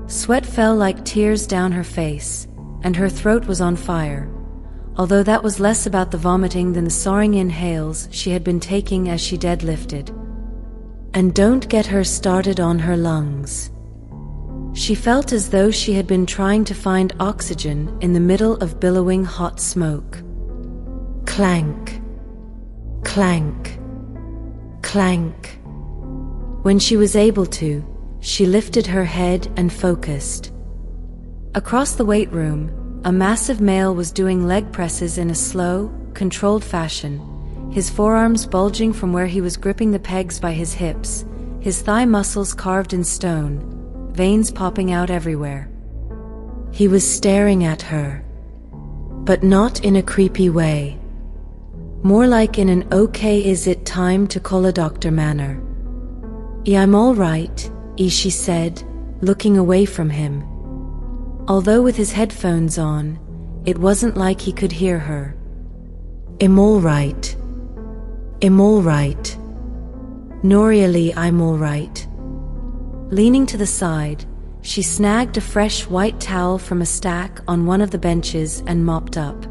Sweat fell like tears down her face, and her throat was on fire, although that was less about the vomiting than the soaring inhales she had been taking as she deadlifted. And don't get her started on her lungs. She felt as though she had been trying to find oxygen in the middle of billowing hot smoke. Clank, clank, clank. When she was able to, she lifted her head and focused. Across the weight room, a massive male was doing leg presses in a slow, controlled fashion, his forearms bulging from where he was gripping the pegs by his hips, his thigh muscles carved in stone, veins popping out everywhere. He was staring at her, but not in a creepy way. More like in an "okay, is it time to call a doctor" manner. "Yeah, I'm all right," she said, looking away from him. Although with his headphones on, it wasn't like he could hear her. "I'm all right. I'm all right. Norially, I'm all right." Leaning to the side, she snagged a fresh white towel from a stack on one of the benches and mopped up.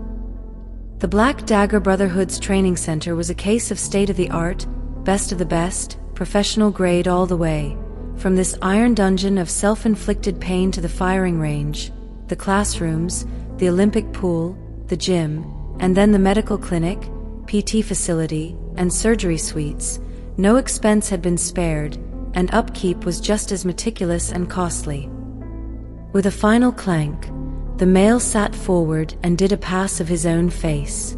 The Black Dagger Brotherhood's training center was a case of state-of-the-art, best of the best, professional grade all the way, from this iron dungeon of self-inflicted pain to the firing range, the classrooms, the Olympic pool, the gym, and then the medical clinic, PT facility, and surgery suites. No expense had been spared, and upkeep was just as meticulous and costly. With a final clank, the male sat forward and did a pass of his own face.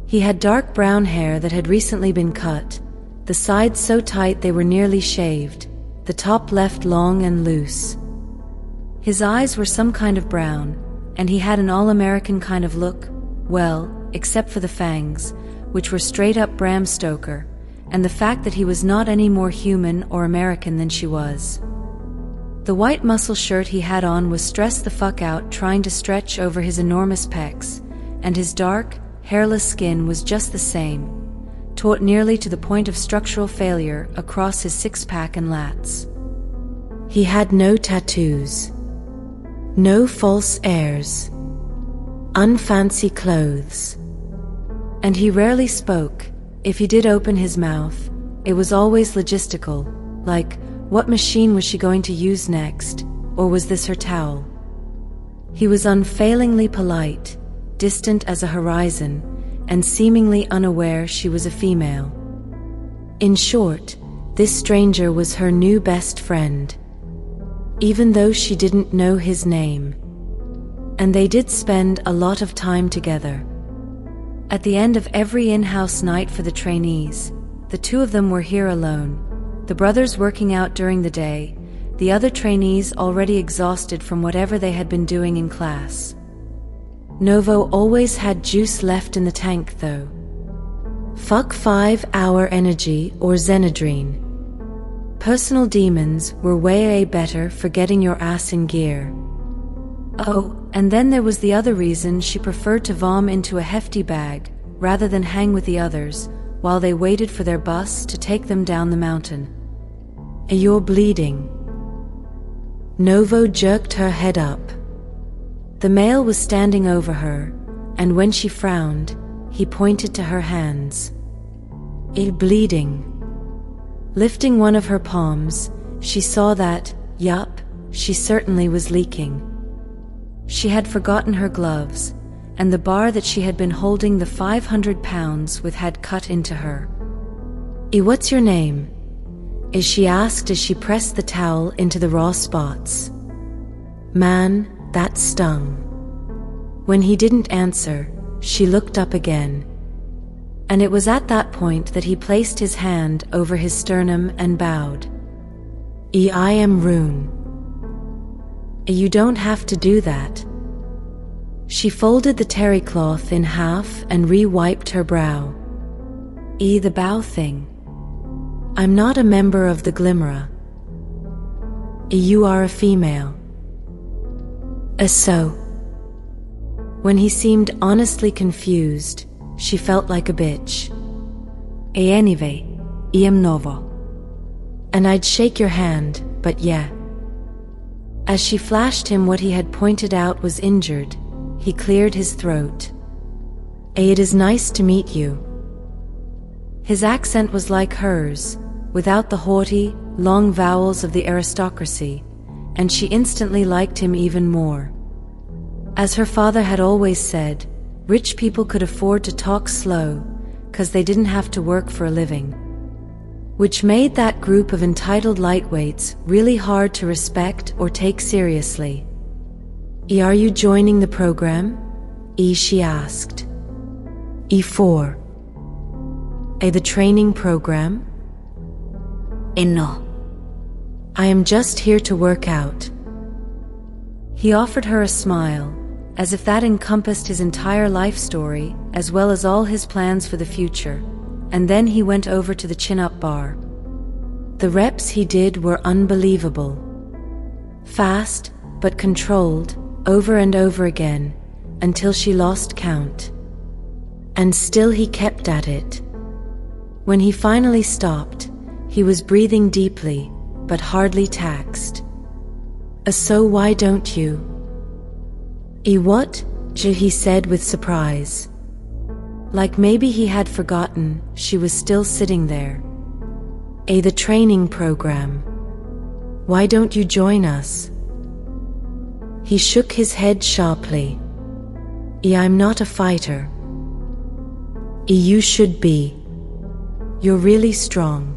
He had dark brown hair that had recently been cut, the sides so tight they were nearly shaved, the top left long and loose. His eyes were some kind of brown, and he had an all-American kind of look, well, except for the fangs, which were straight-up Bram Stoker, and the fact that he was not any more human or American than she was. The white muscle shirt he had on was stressed the fuck out, trying to stretch over his enormous pecs, and his dark, hairless skin was just the same, taut nearly to the point of structural failure across his six-pack and lats. He had no tattoos, no false airs, unfancy clothes, and he rarely spoke. If he did open his mouth, it was always logistical, like, what machine was she going to use next, or was this her towel? He was unfailingly polite, distant as a horizon, and seemingly unaware she was a female. In short, this stranger was her new best friend, even though she didn't know his name. And they did spend a lot of time together. At the end of every in-house night for the trainees, the two of them were here alone, the brothers working out during the day, the other trainees already exhausted from whatever they had been doing in class. Novo always had juice left in the tank though. Fuck 5-hour energy or Xenadrine. Personal demons were way better for getting your ass in gear. Oh, and then there was the other reason she preferred to vom into a hefty bag, rather than hang with the others, while they waited for their bus to take them down the mountain. "You're bleeding." Novo jerked her head up. The male was standing over her, and when she frowned, he pointed to her hands. Bleeding. Lifting one of her palms, she saw that, yup, she certainly was leaking. She had forgotten her gloves, and the bar that she had been holding the 500 pounds with had cut into her. What's your name?" she asked as she pressed the towel into the raw spots. Man, that stung. When he didn't answer, she looked up again. And it was at that point that he placed his hand over his sternum and bowed. I am Rune. You don't have to do that. She folded the terry cloth in half and re-wiped her brow. The bow thing. I'm not a member of the Glimmerer. You are a female. So. When he seemed honestly confused, she felt like a bitch. Anyway, I am Novo. And I'd shake your hand, but yeah. As she flashed him what he had pointed out was injured, he cleared his throat. It is nice to meet you. His accent was like hers, without the haughty, long vowels of the aristocracy, and she instantly liked him even more. As her father had always said, rich people could afford to talk slow, 'cause they didn't have to work for a living. Which made that group of entitled lightweights really hard to respect or take seriously. Are you joining the program? She asked. E4. The training program? No. I am just here to work out. He offered her a smile, as if that encompassed his entire life story, as well as all his plans for the future, and then he went over to the chin-up bar. The reps he did were unbelievable. Fast, but controlled, over and over again, until she lost count. And still he kept at it. When he finally stopped, he was breathing deeply, but hardly taxed. So why don't you? What? He said with surprise. Like maybe he had forgotten she was still sitting there. The training program. Why don't you join us? He shook his head sharply. I'm not a fighter. You should be. You're really strong.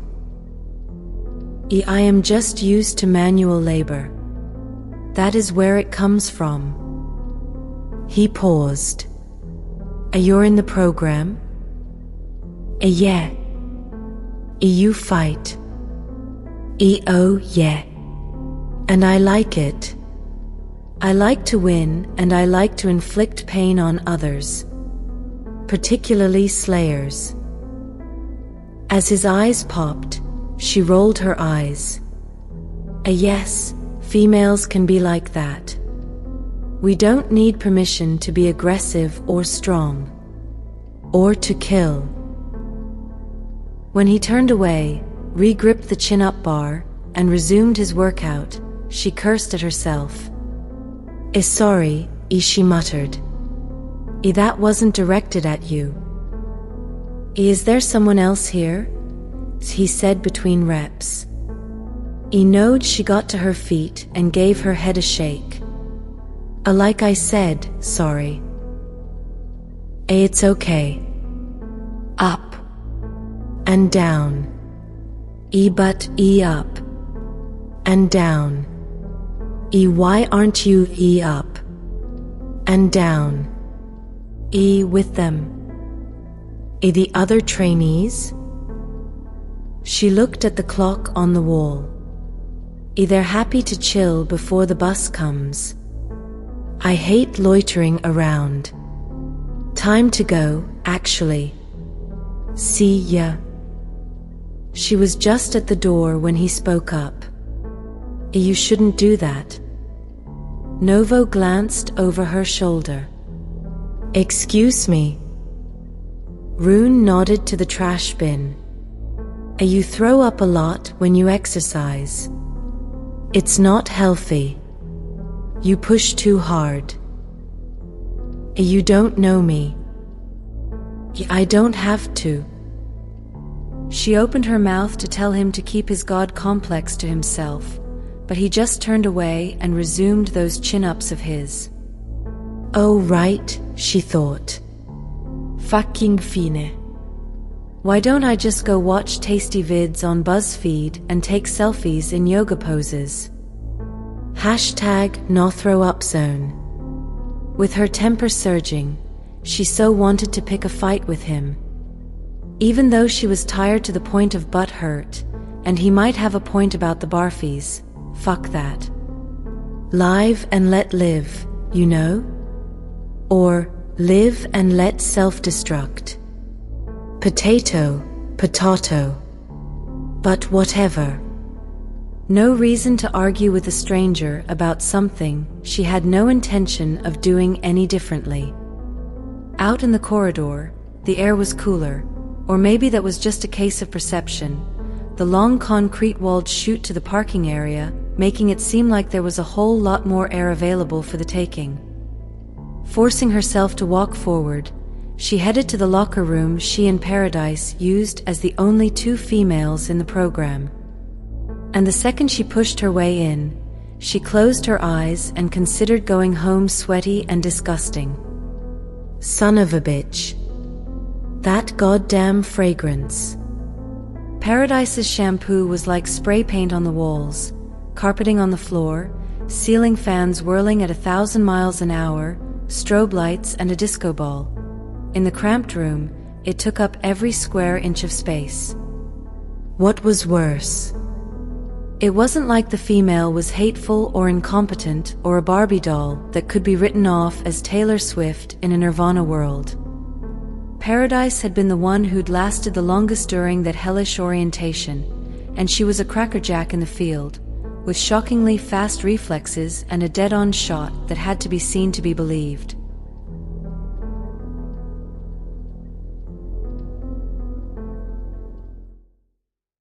I am just used to manual labor. That is where it comes from. He paused. You're in the program? Yeah. You fight? Oh yeah. And I like it. I like to win, and I like to inflict pain on others, particularly slayers. As his eyes popped, she rolled her eyes. Yes, females can be like that. We don't need permission to be aggressive or strong, or to kill. When he turned away, re-gripped the chin-up bar, and resumed his workout, she cursed at herself. Sorry, she muttered. That wasn't directed at you. Is there someone else here? He said between reps. Knowed she got to her feet and gave her head a shake. Like I said, sorry. It's okay. Up. And down. But up. And down. Why aren't you up? And down. With them. The other trainees? She looked at the clock on the wall. They're happy to chill before the bus comes. I hate loitering around. Time to go, actually. See ya. She was just at the door when he spoke up. You shouldn't do that. Novo glanced over her shoulder. Excuse me. Rune nodded to the trash bin. You throw up a lot when you exercise. It's not healthy. You push too hard. You don't know me. I don't have to. She opened her mouth to tell him to keep his god complex to himself, but he just turned away and resumed those chin-ups of his. Oh right, she thought. Fucking fine. Why don't I just go watch tasty vids on BuzzFeed and take selfies in yoga poses? #no throw up zone. With her temper surging, she so wanted to pick a fight with him. Even though she was tired to the point of butt hurt, and he might have a point about the barfies, fuck that. Live and let live, you know? Or live and let self-destruct. Potato, potato. But whatever. No reason to argue with a stranger about something she had no intention of doing any differently. Out in the corridor, the air was cooler, or maybe that was just a case of perception. The long concrete-walled chute to the parking area making it seem like there was a whole lot more air available for the taking. Forcing herself to walk forward, she headed to the locker room she and Paradise used as the only two females in the program. And the second she pushed her way in, she closed her eyes and considered going home sweaty and disgusting. Son of a bitch. That goddamn fragrance. Paradise's shampoo was like spray paint on the walls, carpeting on the floor, ceiling fans whirling at 1,000 miles an hour, strobe lights and a disco ball. In the cramped room, it took up every square inch of space. What was worse? It wasn't like the female was hateful or incompetent or a Barbie doll that could be written off as Taylor Swift in a Nirvana world. Paradise had been the one who'd lasted the longest during that hellish orientation, and she was a crackerjack in the field, with shockingly fast reflexes and a dead-on shot that had to be seen to be believed.